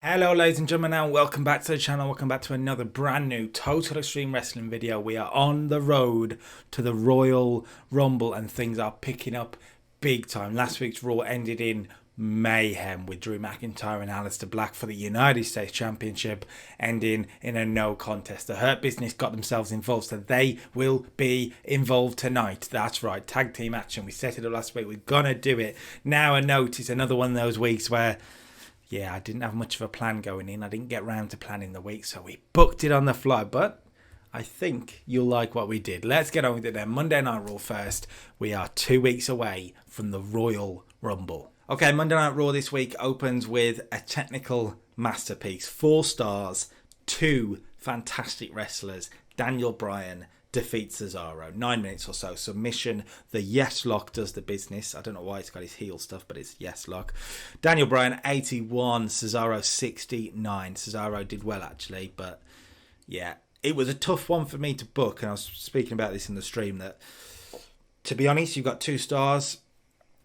Hello ladies and gentlemen and welcome back to the channel, welcome back to another brand new Total Extreme Wrestling video. We are on the road to the Royal Rumble and things are picking up big time. Last week's Raw ended in mayhem with Drew McIntyre and Aleister Black for the United States Championship ending in a no contest. The Hurt Business got themselves involved, so they will be involved tonight. That's right, tag team action. We set it up last week, we're gonna do it. Now a note, it's another one of those weeks where I didn't have much of a plan going in. I didn't get round to planning the week, so we booked it on the fly. But I think you'll like what we did. Let's get on with it then. Monday Night Raw first. We are 2 weeks away from the Royal Rumble. Okay, Monday Night Raw this week opens with a technical masterpiece. 4 stars, 2 fantastic wrestlers. Daniel Bryan defeats Cesaro. 9 minutes or so. Submission. The Yes Lock does the business. I don't know why it's got his heel stuff, but it's Yes Lock. Daniel Bryan 81. Cesaro 69. Cesaro did well actually, but yeah, it was a tough one for me to book. And I was speaking about this in the stream that, to be honest, you've got 2 stars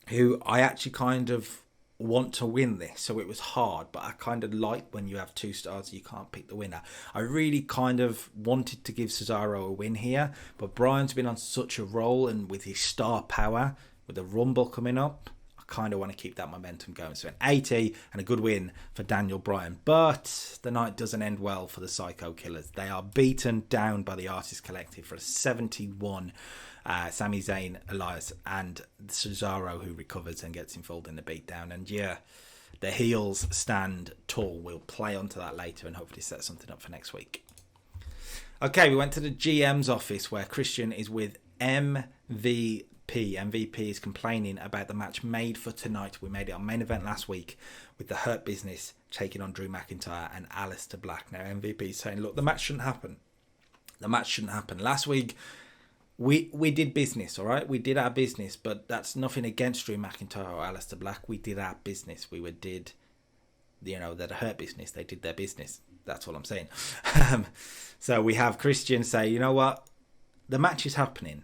who I actually kind of want to win this, so it was hard, but I kind of like when you have 2 stars you can't pick the winner. I really kind of wanted to give Cesaro a win here, but Bryan's been on such a roll, and with his star power with the Rumble coming up, I kind of want to keep that momentum going. So an 80 and a good win for Daniel Bryan, but the night doesn't end well for the Psycho Killers. They are beaten down by the Artist Collective for a 71. Sami Zayn, Elias and Cesaro, who recovers and gets involved in the beatdown. And yeah, the heels stand tall. We'll play onto that later and hopefully set something up for next week. Okay, we went to the GM's office where Christian is with MVP. MVP is complaining about the match made for tonight. We made it on main event last week with the Hurt Business taking on Drew McIntyre and Aleister Black. Now MVP is saying, look, the match shouldn't happen. The match shouldn't happen. Last week, we did business, all right? We did our business, but that's nothing against Drew McIntyre or Aleister Black. We did our business. The Hurt Business, they did their business. That's all I'm saying. So we have Christian say, you know what? The match is happening,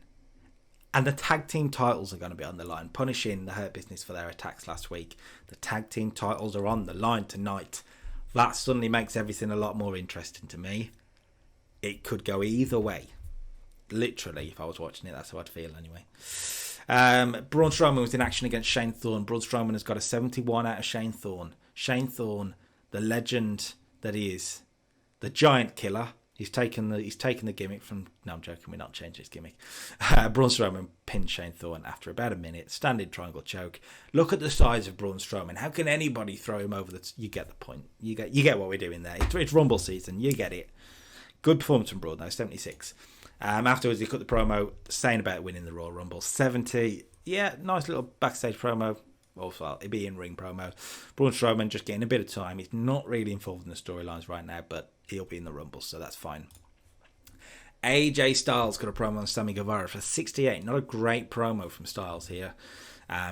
and the tag team titles are going to be on the line, punishing the Hurt Business for their attacks last week. The tag team titles are on the line tonight. That suddenly makes everything a lot more interesting to me. It could go either way. Literally, if I was watching it, that's how I'd feel anyway. Braun Strowman was in action against Shane Thorne. Braun Strowman has got a 71 out of Shane Thorne. Shane Thorne, the legend that he is, the giant killer. He's taken the gimmick from... No, I'm joking. We're not changing his gimmick. Braun Strowman pinned Shane Thorne after about a minute. Standing triangle choke. Look at the size of Braun Strowman. How can anybody throw him over the... You get the point. You get what we're doing there. It's Rumble season. You get it. Good performance from Braun, though. 76. Afterwards, he cut the promo saying about winning the Royal Rumble. 70. Yeah, nice little backstage promo. Also, it'd be in-ring promo. Braun Strowman just getting a bit of time. He's not really involved in the storylines right now, but he'll be in the Rumble, so that's fine. AJ Styles got a promo on Sammy Guevara for 68. Not a great promo from Styles here.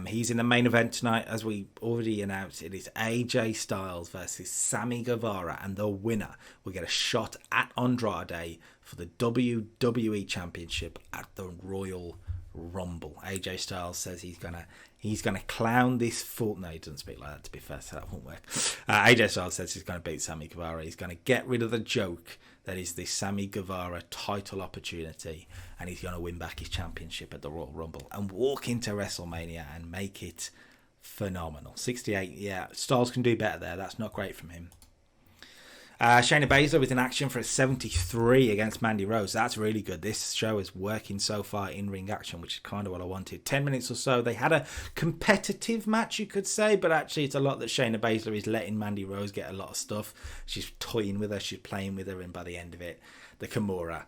He's in the main event tonight, as we already announced. It is AJ Styles versus Sammy Guevara, and the winner will get a shot at Andrade for the WWE Championship at the Royal Rumble. AJ Styles says he's gonna clown this fool. No, he doesn't speak like that, to be fair, so that won't work. AJ Styles says he's going to beat Sammy Guevara. He's going to get rid of the joke that is this Sammy Guevara title opportunity, and he's going to win back his championship at the Royal Rumble and walk into WrestleMania and make it phenomenal. 68, yeah, Styles can do better there. That's not great from him. Shayna Baszler was in action for a 73 against Mandy Rose. That's really good. This show is working so far in ring action, which is kind of what I wanted. 10 minutes or so. They had a competitive match, you could say, but actually it's a lot that Shayna Baszler is letting Mandy Rose get a lot of stuff. She's toying with her, she's playing with her, and by the end of it, the Kimura,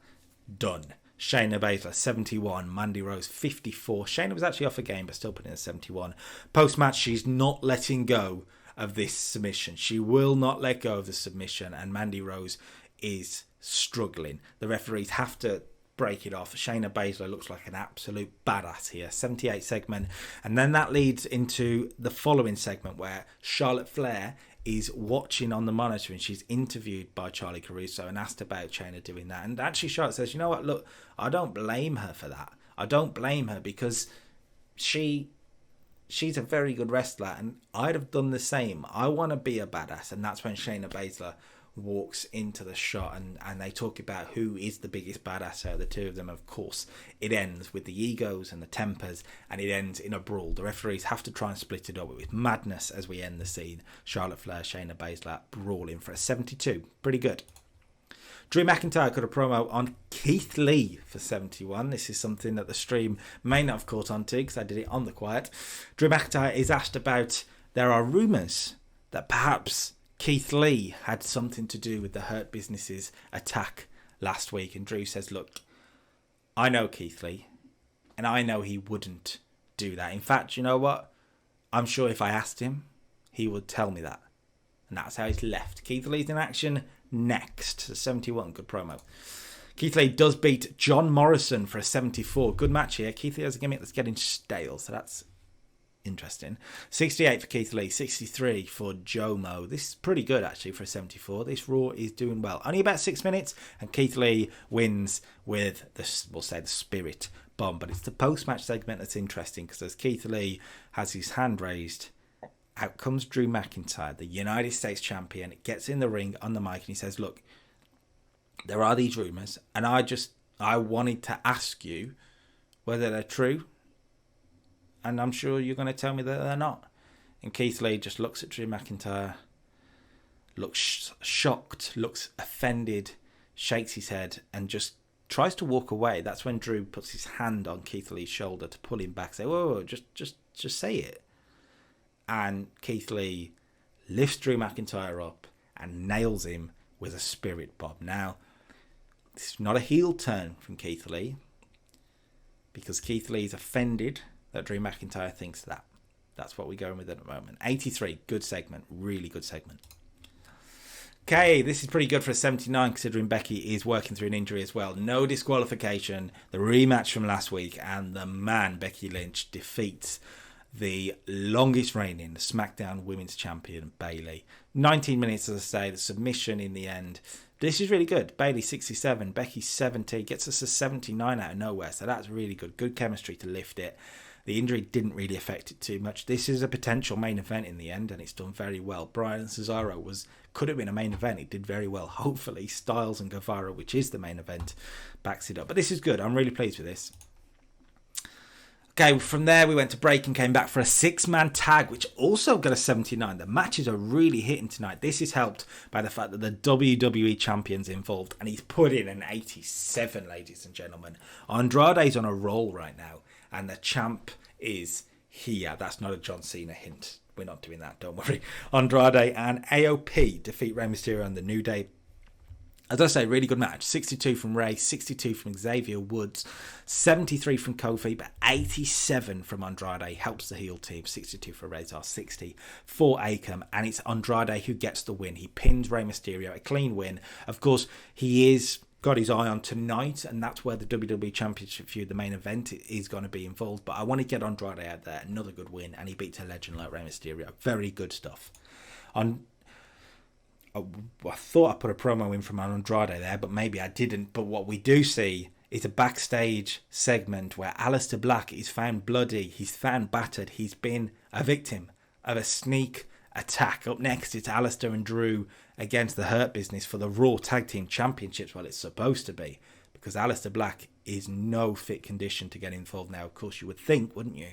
done. Shayna Baszler 71, Mandy Rose 54. Shayna was actually off a game, but still putting in a 71. Post-match, she's not letting go of this submission. She will not let go of the submission, and Mandy Rose is struggling. The referees have to break it off. Shayna Baszler looks like an absolute badass here. 78 segment, and then that leads into the following segment where Charlotte Flair is watching on the monitor, and she's interviewed by Charlie Caruso and asked about Shayna doing that. And actually Charlotte says, you know what, look, I don't blame her for that. I don't blame her, because she she's a very good wrestler, and I'd have done the same. I want to be a badass, and that's when Shayna Baszler walks into the shot, and they talk about who is the biggest badass out of the two of them. Of course, it ends with the egos and the tempers, and it ends in a brawl. The referees have to try and split it up with madness as we end the scene. Charlotte Flair, Shayna Baszler brawling for a 72. Pretty good. Drew McIntyre got a promo on Keith Lee for 71. This is something that the stream may not have caught on to because I did it on the quiet. Drew McIntyre is asked about, there are rumours that perhaps Keith Lee had something to do with the Hurt Business's attack last week. And Drew says, look, I know Keith Lee, and I know he wouldn't do that. In fact, you know what? I'm sure if I asked him, he would tell me that. And that's how he's left. Keith Lee's in action next. 71, good promo. Keith Lee does beat John Morrison for a 74. Good match here. Keith Lee has a gimmick that's getting stale, so that's interesting. 68 for Keith Lee, 63 for Jomo. This is pretty good actually for a 74. This Raw is doing well. Only about 6 minutes, and Keith Lee wins with we'll say the Spirit Bomb. But it's the post-match segment that's interesting, because as Keith Lee has his hand raised, out comes Drew McIntyre, the United States champion, gets in the ring on the mic, and he says, look, there are these rumours, and I wanted to ask you whether they're true, and I'm sure you're going to tell me that they're not. And Keith Lee just looks at Drew McIntyre, looks shocked, looks offended, shakes his head, and just tries to walk away. That's when Drew puts his hand on Keith Lee's shoulder to pull him back, say, whoa, just say it. And Keith Lee lifts Drew McIntyre up and nails him with a Spirit Bomb. Now, this is not a heel turn from Keith Lee, because Keith Lee's offended that Drew McIntyre thinks that. That's what we're going with at the moment. 83, good segment, really good segment. Okay, this is pretty good for a 79, considering Becky is working through an injury as well. No disqualification, the rematch from last week, and the man, Becky Lynch, defeats the longest reigning Smackdown Women's Champion, Bayley. 19 minutes, as I say, the submission in the end. This is really good. Bayley 67, Becky 70, gets us a 79 out of nowhere, so that's really good. Good chemistry to lift it. The injury didn't really affect it too much. This is a potential main event in the end, and it's done very well. Bryan and Cesaro could have been a main event. It did very well. Hopefully, Styles and Guevara, which is the main event, backs it up. But this is good. I'm really pleased with this. Okay, from there we went to break and came back for a 6-man tag, which also got a 79. The matches are really hitting tonight. This is helped by the fact that the WWE champion's involved, and he's put in an 87, ladies and gentlemen. Andrade's on a roll right now, and the champ is here. That's not a John Cena hint. We're not doing that, don't worry. Andrade and AOP defeat Rey Mysterio and the New Day. As I say, really good match. 62 from Rey, 62 from Xavier Woods, 73 from Kofi, but 87 from Andrade. Helps the heel team. 62 for Razor, 60 for Akam. And it's Andrade who gets the win. He pins Rey Mysterio, a clean win. Of course, he is got his eye on tonight, and that's where the WWE Championship feud, the main event, is going to be involved. But I want to get Andrade out there. Another good win, and he beats a legend like Rey Mysterio. Very good stuff. I thought I put a promo in from Andrade there, but maybe I didn't. But what we do see is a backstage segment where Aleister Black is found bloody, he's found battered, he's been a victim of a sneak attack. Up next, it's Aleister and Drew against the Hurt Business for the Raw Tag Team Championships. Well, it's supposed to be, because Aleister Black is no fit condition to get involved now. Of course, you would think, wouldn't you?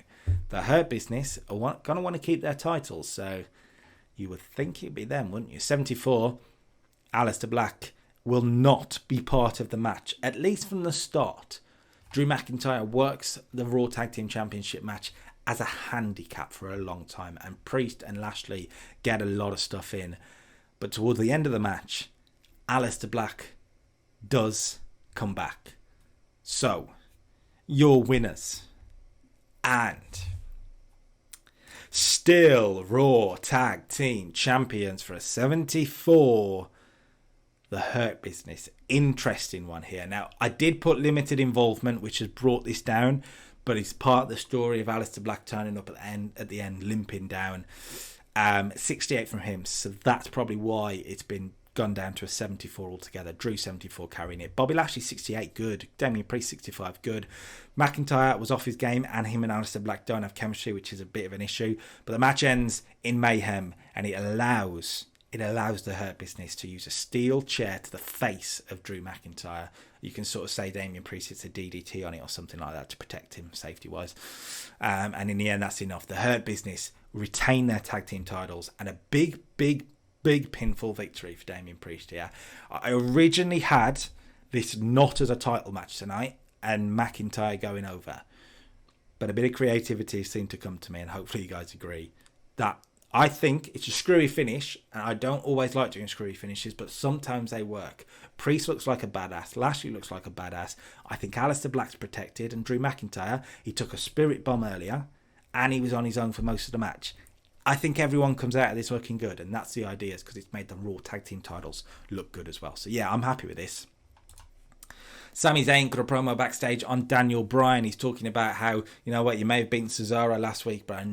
The Hurt Business are going to want to keep their titles, so you would think it'd be them, wouldn't you? 74, Aleister Black will not be part of the match, at least from the start. Drew McIntyre works the Raw Tag Team Championship match as a handicap for a long time, and Priest and Lashley get a lot of stuff in. But towards the end of the match, Aleister Black does come back. So, your winners. And still Raw Tag Team Champions for a 74, the Hurt Business. Interesting one here. Now, I did put limited involvement, which has brought this down, but it's part of the story of Aleister Black turning up at the end, limping down. 68 from him, so that's probably why it's been gone down to a 74 altogether. Drew 74 carrying it. Bobby Lashley 68, good. Damian Priest 65, good. McIntyre was off his game, and him and Aleister Black don't have chemistry, which is a bit of an issue. But the match ends in mayhem, and it allows the Hurt Business to use a steel chair to the face of Drew McIntyre. You can sort of say Damian Priest hits a DDT on it or something like that to protect him safety-wise. And in the end, that's enough. The Hurt Business retain their tag team titles, and a big pinfall victory for Damian Priest here. I originally had this not as a title match tonight and McIntyre going over, but a bit of creativity seemed to come to me, and hopefully you guys agree that I think it's a screwy finish, and I don't always like doing screwy finishes, but sometimes they work. Priest looks like a badass. Lashley looks like a badass. I think Aleister Black's protected, and Drew McIntyre, he took a spirit bomb earlier, and he was on his own for most of the match. I think everyone comes out of this looking good, and that's the idea, is because it's made the Raw tag team titles look good as well. So yeah, I'm happy with this. Sami Zayn got a promo backstage on Daniel Bryan. He's talking about how, you know what, you may have beaten Cesaro last week, but I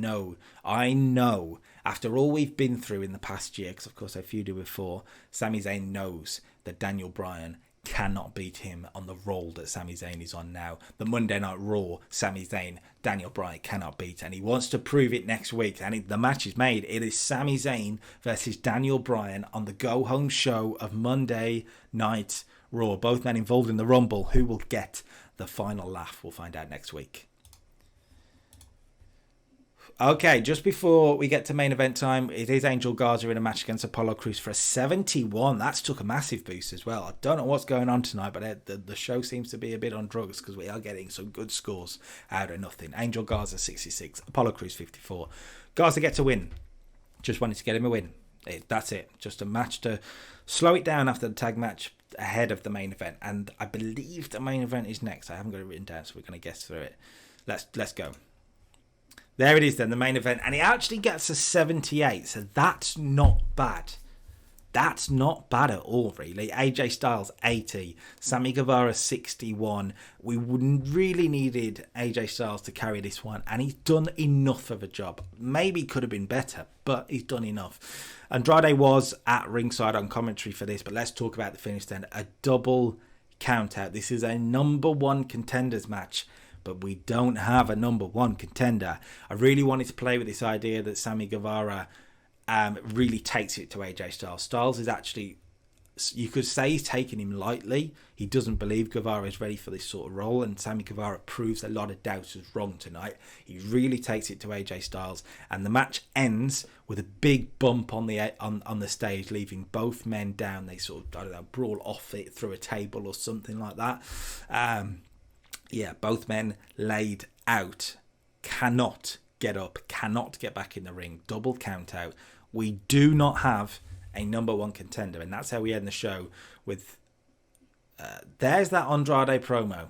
know, after all we've been through in the past year, because of course I feuded before, Sami Zayn knows that Daniel Bryan cannot beat him on the role that Sami Zayn is on now. The Monday Night Raw, Sami Zayn, Daniel Bryan cannot beat, and he wants to prove it next week. And the match is made. It is Sami Zayn versus Daniel Bryan on the go-home show of Monday Night Raw. Both men involved in the Rumble. Who will get the final laugh? We'll find out next week. Okay, just before we get to main event time, it is Angel Garza in a match against Apollo Crews for a 71. That's took a massive boost as well. I don't know what's going on tonight, but the show seems to be a bit on drugs, because we are getting some good scores out of nothing. Angel Garza 66, Apollo Crews 54. Garza gets a win. Just wanted to get him a win. That's it. Just a match to slow it down after the tag match ahead of the main event. And I believe the main event is next. I haven't got it written down, so we're going to guess through it. Let's go. There it is then, the main event. And it actually gets a 78, so that's not bad. That's not bad at all, really. AJ Styles, 80. Sammy Guevara, 61. We wouldn't really needed AJ Styles to carry this one, and he's done enough of a job. Maybe could have been better, but he's done enough. Andrade was at ringside on commentary for this, but let's talk about the finish then. A double count out. This is a number one contenders match, but we don't have a number one contender. I really wanted to play with this idea that Sammy Guevara really takes it to AJ Styles. Styles is actually, you could say he's taking him lightly. He doesn't believe Guevara is ready for this sort of role, and Sammy Guevara proves a lot of doubters wrong tonight. He really takes it to AJ Styles, and the match ends with a big bump on the stage, leaving both men down. They sort of, brawl off it through a table or something like that. Both men laid out, cannot get up, cannot get back in the ring, double count out. We do not have a number one contender, and that's how we end the show with there's that Andrade promo.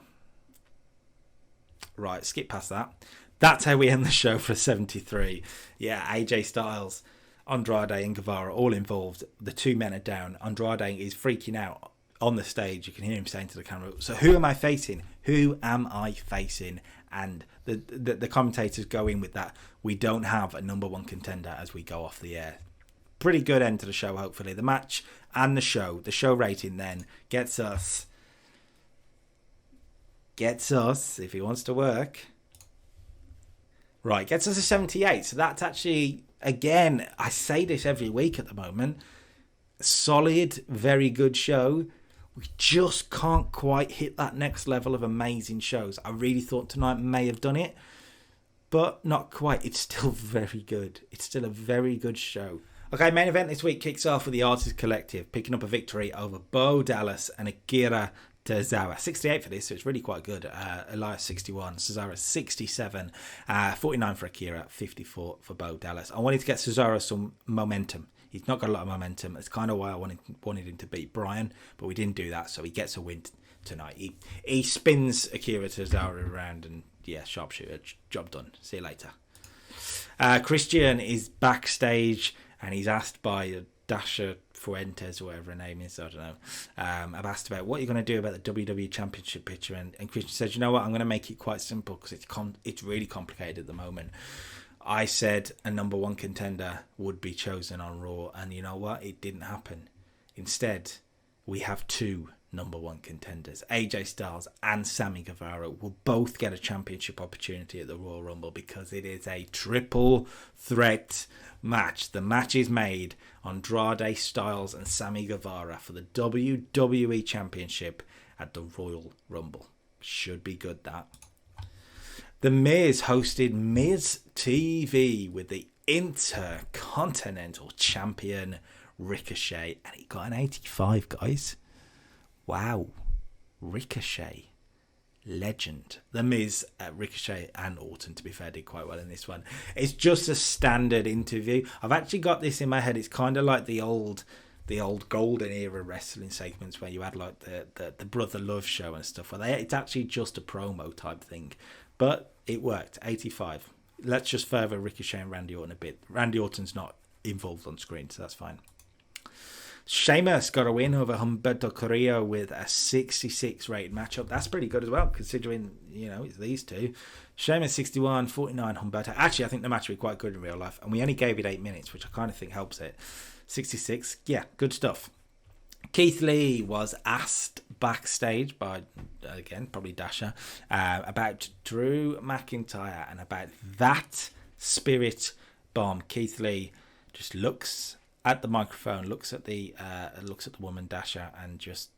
Right, skip past that. That's how we end the show for 73. Yeah, AJ Styles, Andrade and Guevara all involved. The two men are down. Andrade is freaking out on the stage. You can hear him saying to the camera, so who am I facing? Who am I facing? And the commentators go in with that. We don't have a number one contender as we go off the air. Pretty good end to the show, hopefully. The match and the show rating then gets us, if he wants to work, right, gets us a 78. So that's actually, again, I say this every week at the moment, solid, very good show. We just can't quite hit that next level of amazing shows. I really thought tonight may have done it, but not quite. It's still very good. It's still a very good show. Okay, main event this week kicks off with the Artist Collective picking up a victory over Bo Dallas and Akira Tozawa. 68 for this, so it's really quite good. Elias 61, Cesaro 67, 49 for Akira, 54 for Bo Dallas. I wanted to get Cesaro some momentum. He's not got a lot of momentum. That's kind of why I wanted him to beat Bryan, but we didn't do that, so he gets a win tonight. He spins Akira Tozawa around, and yeah, sharpshooter, job done. See you later. Christian is backstage, and he's asked by Dasha Fuentes, or whatever her name is, I don't know. I've asked about what you're going to do about the WWE Championship picture, and Christian says, you know what, I'm going to make it quite simple because it's really complicated at the moment. I said a number one contender would be chosen on Raw, and you know what? It didn't happen. Instead, we have two number one contenders. AJ Styles and Sammy Guevara will both get a championship opportunity at the Royal Rumble because it is a triple threat match. The match is made Andrade, Styles and Sammy Guevara for the WWE Championship at the Royal Rumble. Should be good, that. The Miz hosted Miz TV with the Intercontinental Champion Ricochet, and he got an 85, guys. Wow. Ricochet. Legend. The Miz, Ricochet and Orton, to be fair, did quite well in this one. It's just a standard interview. I've actually got this in my head. It's kind of like the old golden era wrestling segments where you had like the Brother Love show and stuff. It's actually just a promo type thing. But it worked. 85. Let's just further Ricochet and Randy Orton a bit. Randy Orton's not involved on screen, so that's fine. Sheamus got a win over Humberto Carrillo with a 66 rated matchup. That's pretty good as well, considering, it's these two. Sheamus 61, 49 Humberto. Actually, I think the match will be quite good in real life, and we only gave it 8 minutes, which I kind of think helps it. 66, yeah, good stuff. Keith Lee was asked backstage by, again, probably Dasha, about Drew McIntyre and about that spirit bomb. Keith Lee just looks at the microphone, looks at the woman Dasha, and just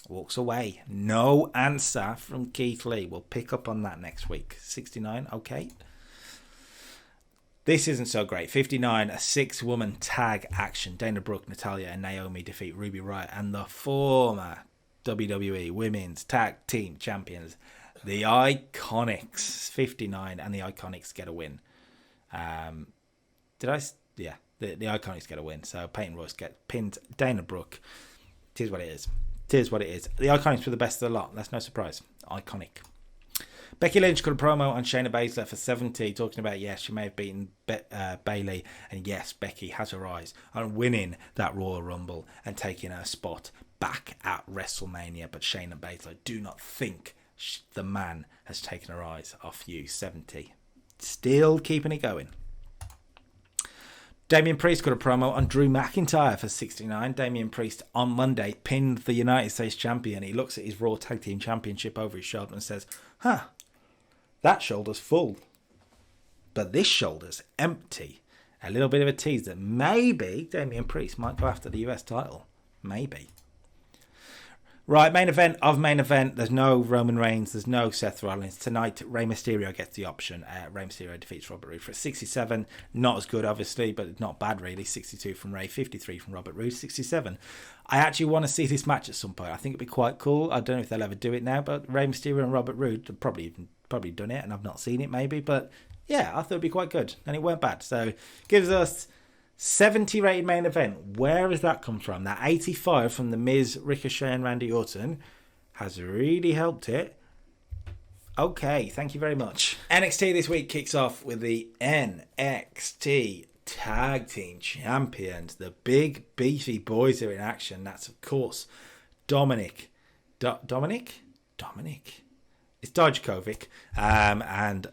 walks away. No answer from Keith Lee. We'll pick up on that next week. 69, okay. This isn't so great. 59, a 6-woman tag action. Dana Brooke, Natalya, and Naomi defeat Ruby Riott and the former WWE Women's Tag Team Champions, the Iconics. 59, and the Iconics get a win. Yeah. The Iconics get a win. So Peyton Royce gets pinned. Dana Brooke. Tis what it is. The Iconics were the best of the lot. That's no surprise. Iconic. Becky Lynch got a promo on Shayna Baszler for 70, talking about, yes, she may have beaten Bayley, and yes, Becky has her eyes on winning that Royal Rumble and taking her spot back at WrestleMania. But Shayna Baszler, do not think the man has taken her eyes off you. 70. Still keeping it going. Damian Priest got a promo on Drew McIntyre for 69. Damian Priest on Monday pinned the United States champion. He looks at his Raw Tag Team Championship over his shoulder and says, that shoulder's full, but this shoulder's empty. A little bit of a tease that maybe Damian Priest might go after the US title. Maybe. Right, main event. There's no Roman Reigns. There's no Seth Rollins. Tonight, Rey Mysterio gets the option. Rey Mysterio defeats Robert Roode for 67. Not as good, obviously, but not bad, really. 62 from Rey, 53 from Robert Roode, 67. I actually want to see this match at some point. I think it'd be quite cool. I don't know if they'll ever do it now, but Rey Mysterio and Robert Roode have probably done it, and I've not seen it, maybe. But yeah, I thought it'd be quite good, and it weren't bad. So gives us 70 rated main event. Where has that come from? That 85 from the Miz, Ricochet and Randy Orton has really helped it. Okay, thank you very much. NXT this week kicks off with the NXT Tag Team Champions. The big beefy boys are in action. That's, of course, Dominic. It's Dijakovic. And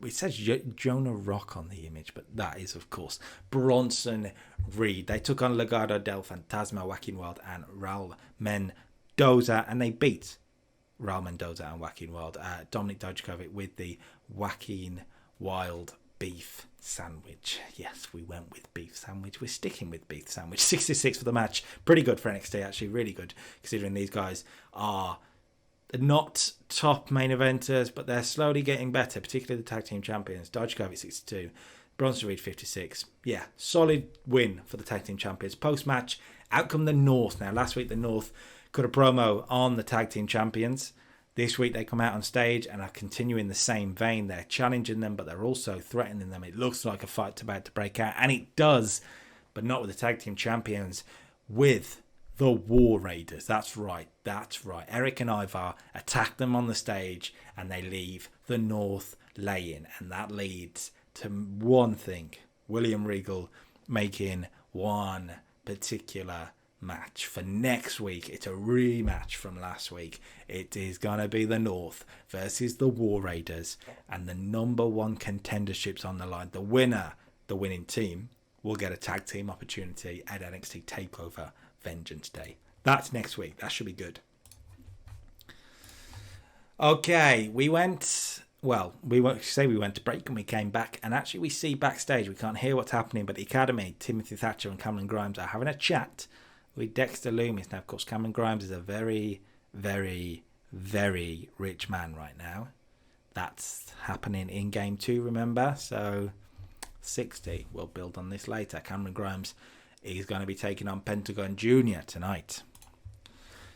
it says Jonah Rock on the image, but that is, of course, Bronson Reed. They took on Legado del Fantasma, Joaquin Wild, and Raul Mendoza, and they beat Raul Mendoza and Joaquin Wild. Dominic Dijakovic with the Joaquin Wild beef sandwich. Yes, we went with beef sandwich. We're sticking with beef sandwich. 66 for the match. Pretty good for NXT, actually. Really good, considering these guys are not top main eventers, but they're slowly getting better, particularly the tag team champions. Dijakovic 62, Bronson Reed 56. Yeah, solid win for the tag team champions. Post-match, out come the North. Now, last week the North cut a promo on the tag team champions. This week they come out on stage and are continuing the same vein. They're challenging them, but they're also threatening them. It looks like a fight's about to break out, and it does, but not with the tag team champions, with the War Raiders. That's right. Eric and Ivar attack them on the stage and they leave the North laying. And that leads to one thing. William Regal making one particular match for next week. It's a rematch from last week. It is going to be the North versus the War Raiders. And the number one contendership's on the line. The winning team will get a tag team opportunity at NXT TakeOver Vengeance Day. That's next week. That should be good. Okay, we went to break and we came back, and actually we see backstage, we can't hear what's happening, but the Academy, Timothy Thatcher and Cameron Grimes are having a chat with Dexter Lumis. Now, of course, Cameron Grimes is a very, very, very rich man right now. That's happening in Game 2, remember? So, 60. We'll build on this later. Cameron Grimes is going to be taking on Pentagon Jr. tonight.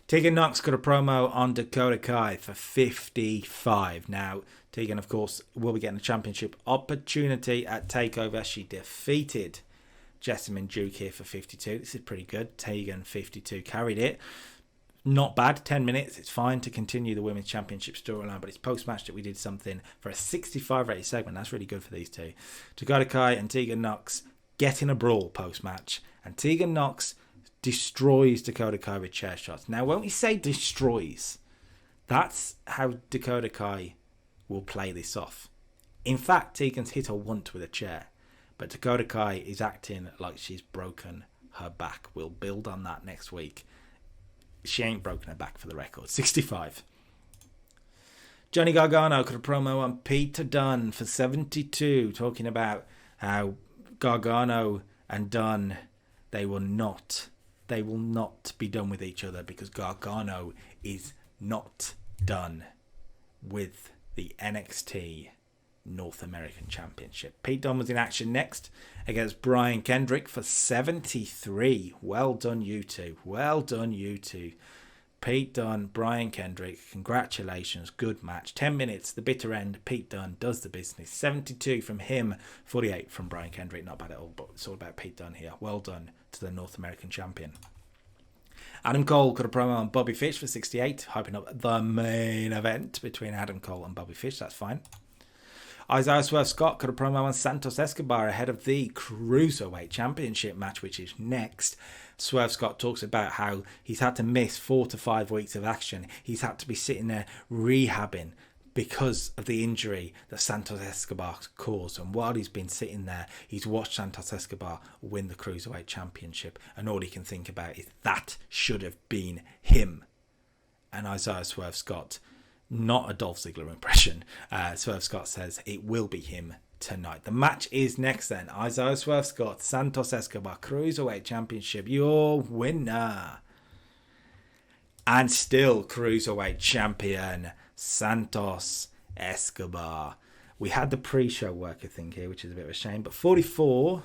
Tegan Nox got a promo on Dakota Kai for 55. Now, Tegan, of course, will be getting a championship opportunity at TakeOver. She defeated Jessamine Duke here for 52. This is pretty good. Tegan, 52, carried it. Not bad, 10 minutes. It's fine to continue the Women's Championship storyline, but it's post-match that we did something for a 65 rated segment. That's really good for these two. Dakota Kai and Tegan Nox get in a brawl post-match, and Tegan Nox destroys Dakota Kai with chair shots. Now, when we say destroys, that's how Dakota Kai will play this off. In fact, Tegan's hit her once with a chair, but Dakota Kai is acting like she's broken her back. We'll build on that next week. She ain't broken her back, for the record. 65. Johnny Gargano got a promo on Peter Dunne for 72, talking about how Gargano and Dunne, they will not be done with each other, because Gargano is not done with the NXT North American Championship. Pete Dunne was in action next against Brian Kendrick for 73. Well done, you two. Well done, you two. Pete Dunne, Brian Kendrick, congratulations. Good match. 10 minutes, the bitter end. Pete Dunne does the business. 72 from him, 48 from Brian Kendrick. Not bad at all, but it's all about Pete Dunne here. Well done to the North American champion. Adam Cole got a promo on Bobby Fish for 68, hyping up the main event between Adam Cole and Bobby Fish. That's fine. Isaiah Swerve Scott got a promo on Santos Escobar ahead of the Cruiserweight Championship match, which is next. Swerve Scott talks about how he's had to miss 4 to 5 weeks of action. He's had to be sitting there rehabbing because of the injury that Santos Escobar caused. And while he's been sitting there, he's watched Santos Escobar win the Cruiserweight Championship. And all he can think about is that should have been him. And Isaiah Swerve Scott, not a Dolph Ziggler impression, Swerve Scott says it will be him tonight. The match is next then. Isaiah Swerve Scott, Santos Escobar, Cruiserweight Championship, your winner. And still Cruiserweight Champion, Santos Escobar. We had the pre-show work, I think, here, which is a bit of a shame. But 44,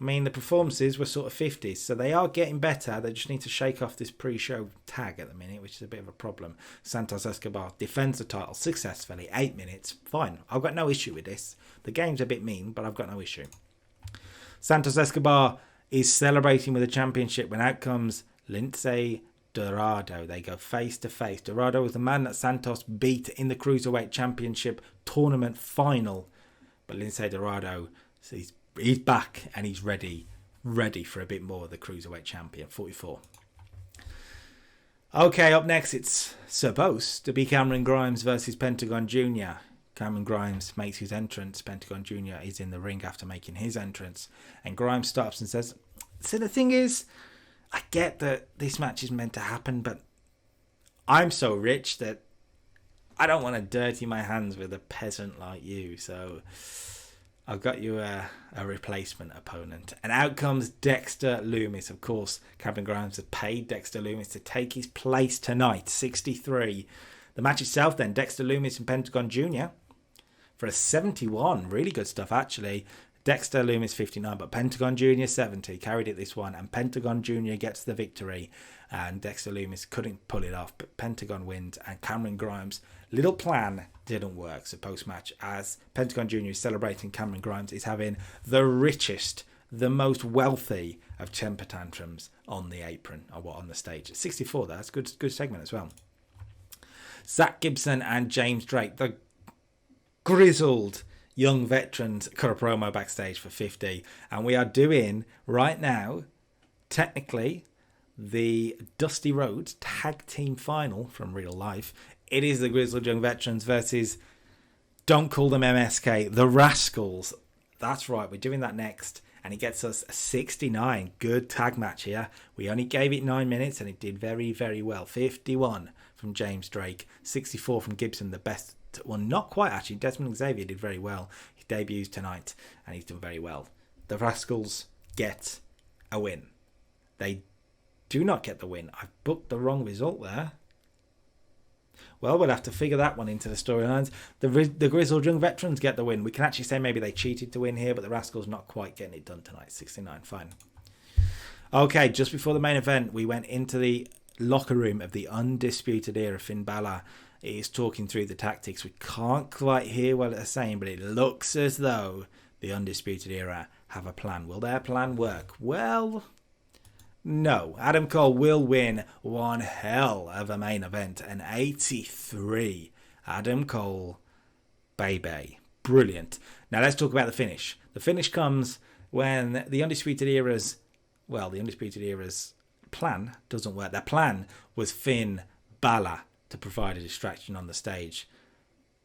I mean, the performances were sort of 50s, so they are getting better. They just need to shake off this pre-show tag at the minute, which is a bit of a problem. Santos Escobar defends the title successfully, 8 minutes. Fine, I've got no issue with this. The game's a bit mean, but I've got no issue. Santos Escobar is celebrating with a championship when out comes Lindsay Dorado. They go face to face. Dorado was the man that Santos beat in the Cruiserweight Championship tournament final. But Lindsay Dorado, he's back and he's ready for a bit more of the Cruiserweight Champion. 44. Okay, up next it's supposed to be Cameron Grimes versus Pentagon Jr. Cameron Grimes makes his entrance. Pentagon Jr. is in the ring after making his entrance. And Grimes stops and says, so the thing is, I get that this match is meant to happen, but I'm so rich that I don't want to dirty my hands with a peasant like you. So I've got you a replacement opponent. And out comes Dexter Lumis. Of course, Cameron Grimes has paid Dexter Lumis to take his place tonight. 63. The match itself then, Dexter Lumis and Pentagon Jr. for a 71. Really good stuff, actually. Dexter Lumis 59, but Pentagon Jr. 70. Carried it this one, and Pentagon Jr. gets the victory. And Dexter Lumis couldn't pull it off, but Pentagon wins, and Cameron Grimes' little plan didn't work. So post-match, as Pentagon Jr. is celebrating, Cameron Grimes is having the richest, the most wealthy of temper tantrums on the apron, or on the stage. 64, that's a good segment as well. Zach Gibson and James Drake, the grizzled young veterans, cut a promo backstage for 50. And we are doing, right now, technically, the Dusty Rhodes Tag Team Final from real life. It is the grizzled young veterans versus, don't call them MSK, the Rascals. That's right, we're doing that next. and it gets us a 69. Good tag match here. We only gave it 9 minutes, and it did very, very well. 51 from James Drake, 64 from Gibson, the best. Well, not quite actually. Desmond Xavier did very well. He debuts tonight, and he's done very well. The Rascals get a win. They do not get the win. I've booked the wrong result there. Well, we'll have to figure that one into the storylines. The Grizzled Young Veterans get the win. We can actually say maybe they cheated to win here, but the Rascals not quite getting it done tonight. 69, fine. Okay, just before the main event, we went into the locker room of the Undisputed Era. Finn Balor is talking through the tactics. We can't quite hear what they're saying, but it looks as though the Undisputed Era have a plan. Will their plan work? Well, no. Adam Cole will win one hell of a main event. An 83. Adam Cole, baby. Brilliant. Now let's talk about the finish. The finish comes when the Undisputed Era's plan doesn't work. Their plan was Finn Balor to provide a distraction on the stage.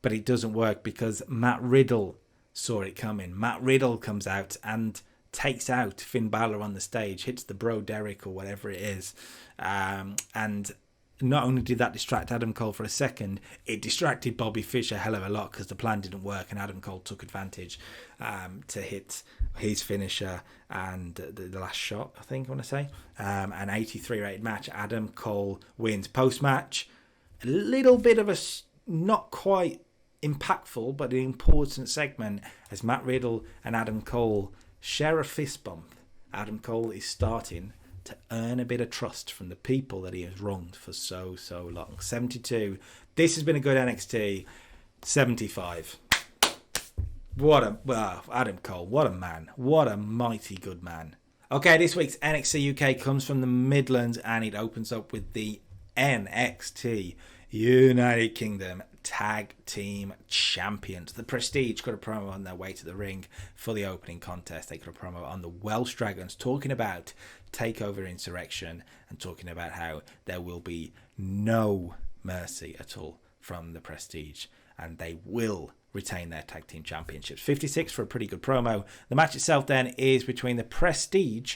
But it doesn't work because Matt Riddle saw it coming. Matt Riddle comes out and takes out Finn Balor on the stage, hits the Bro Derek or whatever it is. And not only did that distract Adam Cole for a second, it distracted Bobby Fish a hell of a lot because the plan didn't work, and Adam Cole took advantage to hit his finisher and the last shot, I think I want to say. An 83 rated match. Adam Cole wins. Post-match, a little bit of a not quite impactful but an important segment as Matt Riddle and Adam Cole share a fist bump. Adam Cole is starting to earn a bit of trust from the people that he has wronged for so long. 72. This has been a good NXT. 75. Adam Cole, what a man. What a mighty good man. Okay, this week's NXT UK comes from the Midlands, and it opens up with the NXT United Kingdom Tag Team Champions. The Prestige got a promo on their way to the ring for the opening contest. They got a promo on the Welsh Dragons talking about takeover insurrection and talking about how there will be no mercy at all from the Prestige, and they will retain their tag team championships. 56 for a pretty good promo. The match itself then is between the Prestige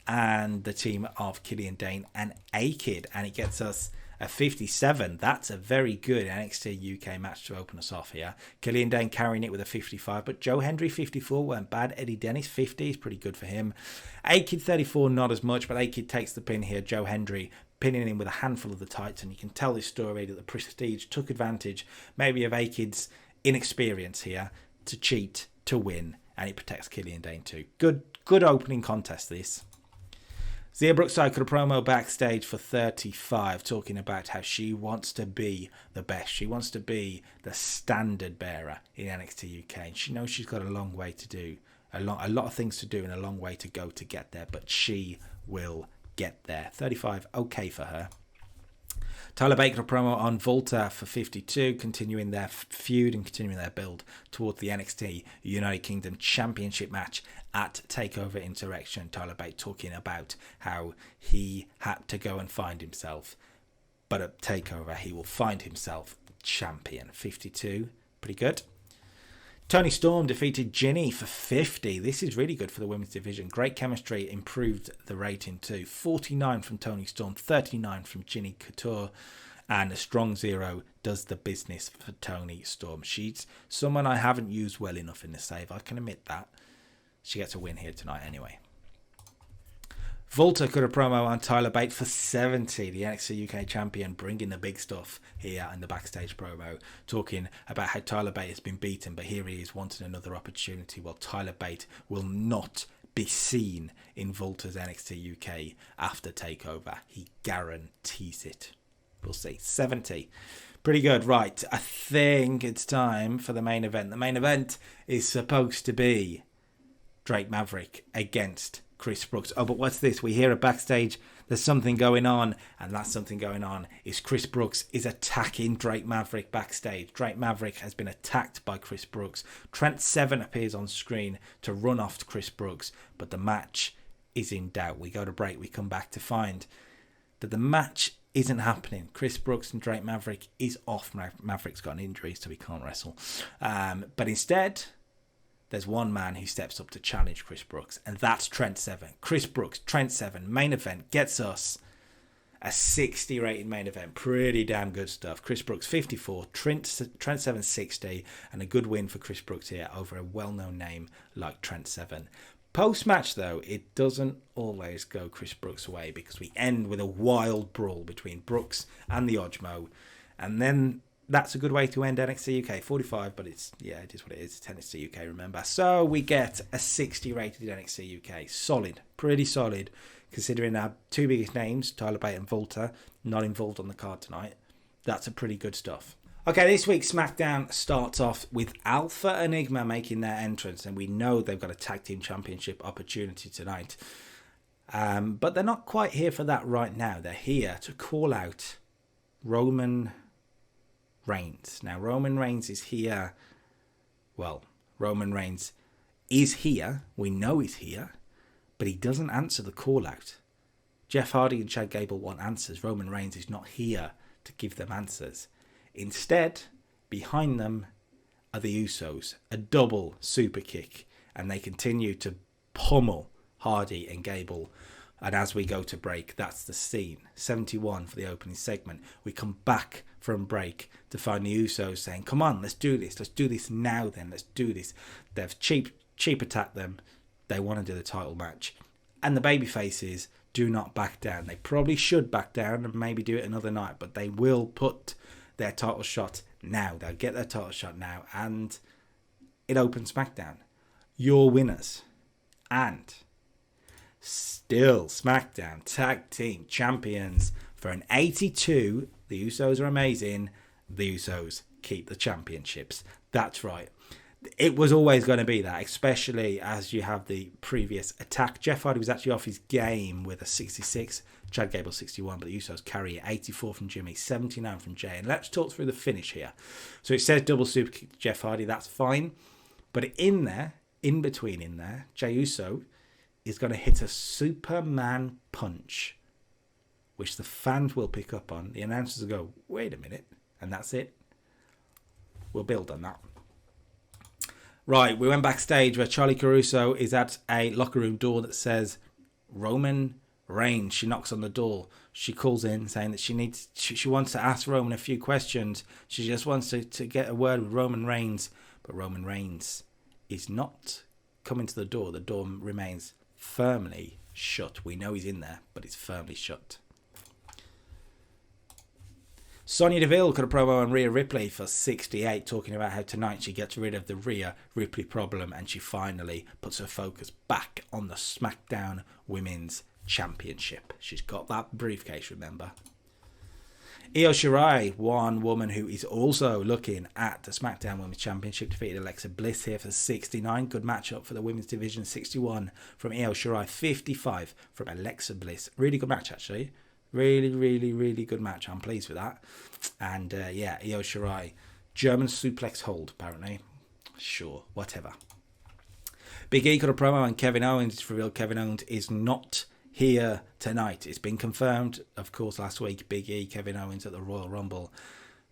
and the team of Killian Dane and A-Kid, and it gets us a 57. That's a very good NXT UK match to open us off here. Killian Dane carrying it with a 55, but Joe Hendry 54 weren't bad. Eddie Dennis 50 is pretty good for him. A-Kid 34, not as much, but A-Kid takes the pin here. Joe Hendry pinning him with a handful of the tights, and you can tell this story that the Prestige took advantage maybe of A-Kid's inexperience here to cheat, to win, and it protects Killian Dane too. Good opening contest this. Zia Brookside cut a promo backstage for 35, talking about how she wants to be the best. She wants to be the standard bearer in NXT UK. And she knows she's got a long way to do, a lot of things to do and a long way to go to get there. But she will get there. 35, okay for her. Tyler Bate got a promo on Volta for 52, continuing their feud and continuing their build towards the NXT United Kingdom Championship match at TakeOver Insurrection. Tyler Bate talking about how he had to go and find himself, but at TakeOver he will find himself champion. 52, pretty good. Toni Storm defeated Ginny for 50. This is really good for the women's division. Great chemistry, improved the rating too. 49 from Toni Storm, 39 from Ginny Couture, and a strong 0 does the business for Toni Storm. She's someone I haven't used well enough in the save, I can admit that. She gets a win here tonight anyway. Volta cut a promo on Tyler Bate for 70, the NXT UK champion, bringing the big stuff here in the backstage promo, talking about how Tyler Bate has been beaten, but here he is wanting another opportunity. Well, Tyler Bate will not be seen in Volta's NXT UK after TakeOver. He guarantees it. We'll see. 70. Pretty good. Right, I think it's time for the main event. The main event is supposed to be Drake Maverick against Chris Brooks. Oh, but what's this? We hear a backstage, there's something going on, and that something going on is Chris Brooks is attacking Drake Maverick backstage. Drake Maverick has been attacked by Chris Brooks. Trent Seven appears on screen to run off to Chris Brooks, but the match is in doubt. We go to break, we come back to find that the match isn't happening. Chris Brooks and Drake Maverick is off. Maverick's got an injury, so he can't wrestle. But instead, there's one man who steps up to challenge Chris Brooks, and that's Trent Seven. Chris Brooks, Trent Seven, main event, gets us a 60 rated main event. Pretty damn good stuff. Chris Brooks 54, Trent Seven 60, and a good win for Chris Brooks here over a well-known name like Trent Seven. Post-match, though, it doesn't always go Chris Brooks' way, because we end with a wild brawl between Brooks and the Ojmo, and then that's a good way to end NXT UK 45, but it is what it is. It's NXT UK, remember. So we get a 60 rated NXT UK. Solid, pretty solid, considering our two biggest names, Tyler Bate and Volta, not involved on the card tonight. That's a pretty good stuff. Okay, this week's SmackDown starts off with Alpha Enigma making their entrance, and we know they've got a tag team championship opportunity tonight. But they're not quite here for that right now. They're here to call out Roman Reigns. Now, Roman Reigns is here. Well, Roman Reigns is here. We know he's here, but he doesn't answer the call out. Jeff Hardy and Chad Gable want answers. Roman Reigns is not here to give them answers. Instead, behind them are the Usos, a double super kick, and they continue to pummel Hardy and Gable. And as we go to break, that's the scene. 71 for the opening segment. We come back from break to find the Usos saying, come on, let's do this. Let's do this now then. Let's do this. They've cheap attacked them. They want to do the title match. And the babyfaces do not back down. They probably should back down and maybe do it another night, but they will put their title shot now. They'll get their title shot now. And it opens SmackDown. Your winners. And still SmackDown Tag Team Champions for an 82. The Usos are amazing. The Usos keep the championships. That's right. It was always going to be that, especially as you have the previous attack. Jeff Hardy was actually off his game with a 66. Chad Gable 61, but the Usos carry it. 84 from Jimmy, 79 from Jay. And let's talk through the finish here. So it says double super kick to Jeff Hardy. That's fine. But in between there, Jey Uso is going to hit a Superman punch, which the fans will pick up on. The announcers will go, wait a minute, and that's it. We'll build on that. Right, we went backstage where Charlie Caruso is at a locker room door that says Roman Reigns. She knocks on the door. She calls in saying that she wants to ask Roman a few questions. She just wants to get a word with Roman Reigns. But Roman Reigns is not coming to the door. The door remains firmly shut. We know he's in there, but it's firmly shut. Sonya Deville cut a promo on Rhea Ripley for 68, talking about how tonight she gets rid of the Rhea Ripley problem and she finally puts her focus back on the SmackDown Women's Championship. She's got that briefcase, remember. Io Shirai, one woman who is also looking at the SmackDown Women's Championship, defeated Alexa Bliss here for 69. Good matchup for the women's division. 61 from Io Shirai, 55 from Alexa Bliss. Really good match, actually. Really, really, really good match. I'm pleased with that. And Io Shirai, German suplex hold, apparently. Sure, whatever. Big E got a promo on Kevin Owens. It's revealed Kevin Owens is not here tonight. It's been confirmed, of course, last week. Big E, Kevin Owens at the Royal Rumble.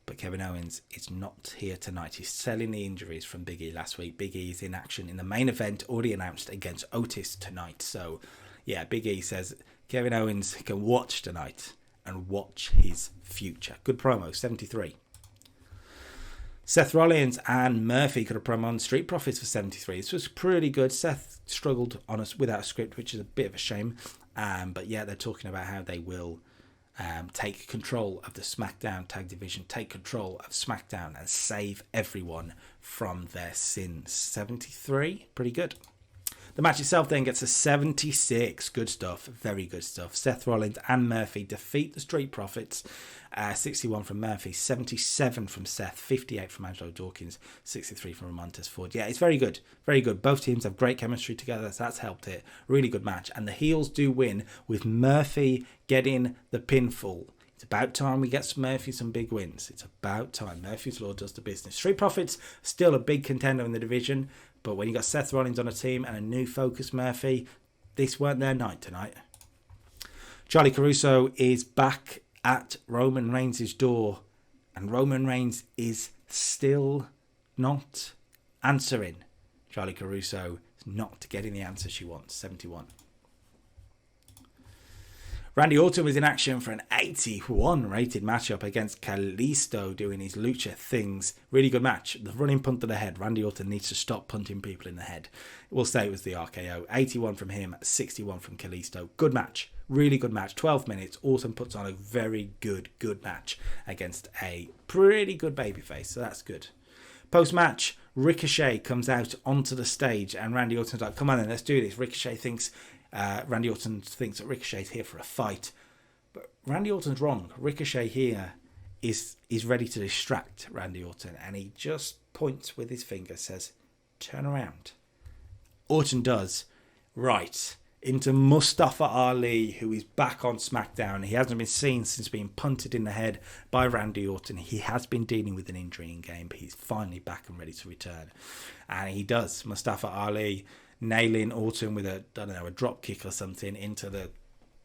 But Kevin Owens is not here tonight. He's selling the injuries from Big E last week. Big E is in action in the main event, already announced, against Otis tonight. So, yeah, Big E says Kevin Owens can watch tonight and watch his future. Good promo, 73. Seth Rollins and Murphy got a promo on Street Profits for 73. This was pretty good. Seth struggled on us without a script, which is a bit of a shame. But yeah, they're talking about how they will take control of the SmackDown tag division, take control of SmackDown and save everyone from their sins. 73, pretty good. The match itself then gets a 76. Good stuff. Very good stuff. Seth Rollins and Murphy defeat the Street Profits. 61 from Murphy, 77 from Seth, 58 from Angelo Dawkins, 63 from Ramontes Ford. Yeah, it's very good. Very good. Both teams have great chemistry together, so that's helped it. Really good match. And the heels do win with Murphy getting the pinfall. It's about time we get Murphy some big wins. It's about time. Murphy's Law does the business. Street Profits, still a big contender in the division. But when you got Seth Rollins on a team and a new focus Murphy, this weren't their night tonight. Charlie Caruso is back at Roman Reigns' door. And Roman Reigns is still not answering. Charlie Caruso is not getting the answer she wants. 71. Randy Orton was in action for an 81 rated matchup against Kalisto, doing his lucha things. Really good match. The running punt to the head. Randy Orton needs to stop punting people in the head. We'll say it was the RKO. 81 from him, 61 from Kalisto. Good match. Really good match. 12 minutes. Orton puts on a very good match against a pretty good babyface. So that's good. Post-match, Ricochet comes out onto the stage and Randy Orton's like, come on then, let's do this. Randy Orton thinks that Ricochet's here for a fight. But Randy Orton's wrong. Ricochet here is ready to distract Randy Orton. And he just points with his finger, says, turn around. Orton does. Right. Into Mustafa Ali, who is back on Smackdown. He hasn't been seen since being punted in the head by Randy Orton. He has been dealing with an injury in game, but he's finally back and ready to return. And he does. Mustafa Ali nailing Orton with a drop kick or something into the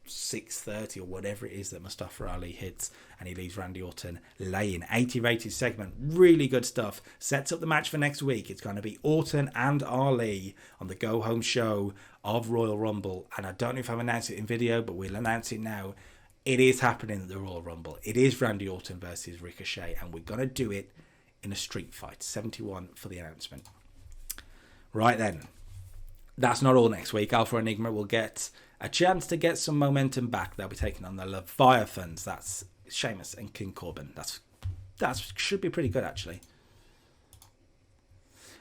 630 or whatever it is that Mustafa Ali hits, and he leaves Randy Orton laying. 80 rated segment, really good stuff. Sets up the match for next week. It's going to be Orton and Ali on the go home show of Royal Rumble, and I don't know if I've announced it in video, but we'll announce it now. It is happening at the Royal Rumble. It is Randy Orton versus Ricochet, and we're going to do it in a street fight. 71 for the announcement. Right then, that's not all next week. Alpha Enigma will get a chance to get some momentum back. They'll be taking on the Leviathans. That's Sheamus and King Corbin. That should be pretty good, actually.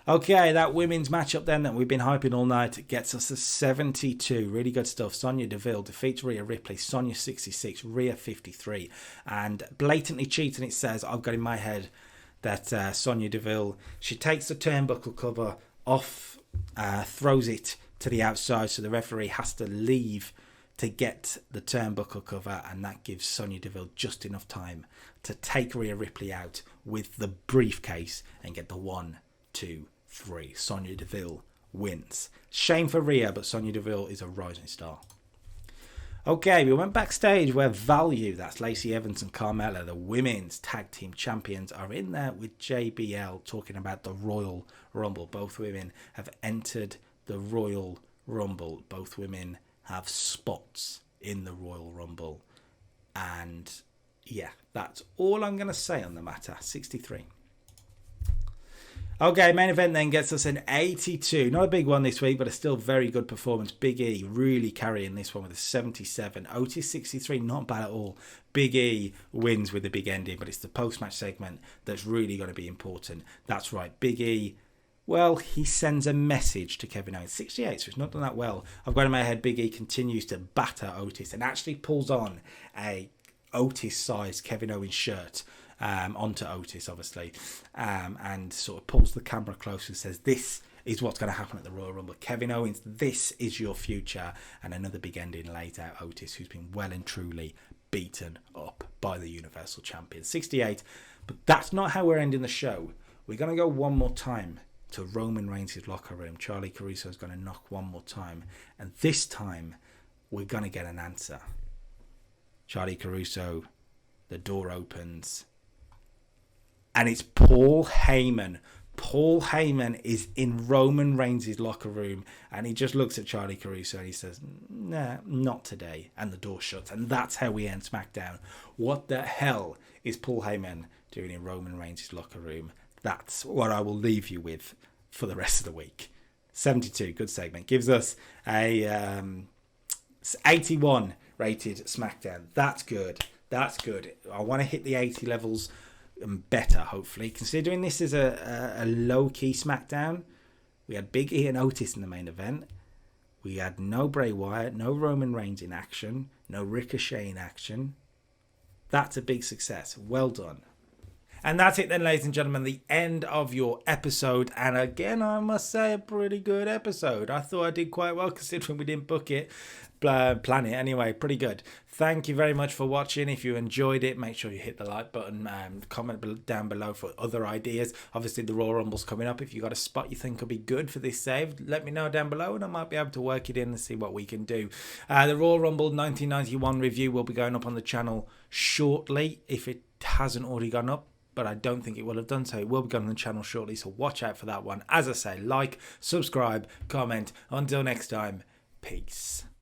Okay, that women's matchup then that we've been hyping all night gets us to 72. Really good stuff. Sonya Deville defeats Rhea Ripley. Sonya 66, Rhea 53. And blatantly cheating, it says, I've got in my head that Sonya Deville, she takes the turnbuckle cover off, throws it to the outside, so the referee has to leave to get the turnbuckle cover, and that gives Sonya Deville just enough time to take Rhea Ripley out with the briefcase and get the 1, 2, 3. Sonya Deville wins. Shame for Rhea, but Sonya Deville is a rising star. Okay, we went backstage where Value, that's Lacey Evans and Carmella, the women's tag team champions, are in there with JBL talking about the Royal Rumble. Both women have entered the Royal Rumble. Both women have spots in the Royal Rumble. And yeah, that's all I'm going to say on the matter. 63. Okay, main event then gets us an 82. Not a big one this week, but a still very good performance. Big E really carrying this one with a 77. Otis 63, not bad at all. Big E wins with the big ending, but it's the post-match segment that's really going to be important. That's right, Big E, well, he sends a message to Kevin Owens. 68, so it's not done that well. I've got in my head Big E continues to batter Otis and actually pulls on a Otis-sized Kevin Owens shirt onto Otis, obviously, and sort of pulls the camera close and says, this is what's going to happen at the Royal Rumble. Kevin Owens, this is your future. And another big ending laid out Otis, who's been well and truly beaten up by the Universal Champion. 68, but that's not how we're ending the show. We're going to go one more time to Roman Reigns' locker room. Charlie Caruso is going to knock one more time, and this time we're going to get an answer. Charlie Caruso, the door opens, and it's Paul Heyman. Paul Heyman is in Roman Reigns' locker room, and he just looks at Charlie Caruso and he says, nah, not today. And the door shuts, and that's how we end SmackDown. What the hell is Paul Heyman doing in Roman Reigns' locker room? That's what I will leave you with for the rest of the week. 72, good segment. Gives us a 81 rated SmackDown. That's good. That's good. I want to hit the 80 levels better, hopefully, considering this is a low-key SmackDown. We had Big E and Otis in the main event. We had no Bray Wyatt, no Roman Reigns in action, no Ricochet in action. That's a big success. Well done. And that's it then, ladies and gentlemen, the end of your episode. And again, I must say, a pretty good episode. I thought I did quite well considering we didn't book it, plan it anyway. Pretty good. Thank you very much for watching. If you enjoyed it, make sure you hit the like button and comment down below for other ideas. Obviously, the Royal Rumble's coming up. If you've got a spot you think could be good for this save, let me know down below and I might be able to work it in and see what we can do. The Royal Rumble 1991 review will be going up on the channel shortly if it hasn't already gone up. but I don't think it will have done so. It will be going on the channel shortly, so watch out for that one. As I say, like, subscribe, comment. Until next time, peace.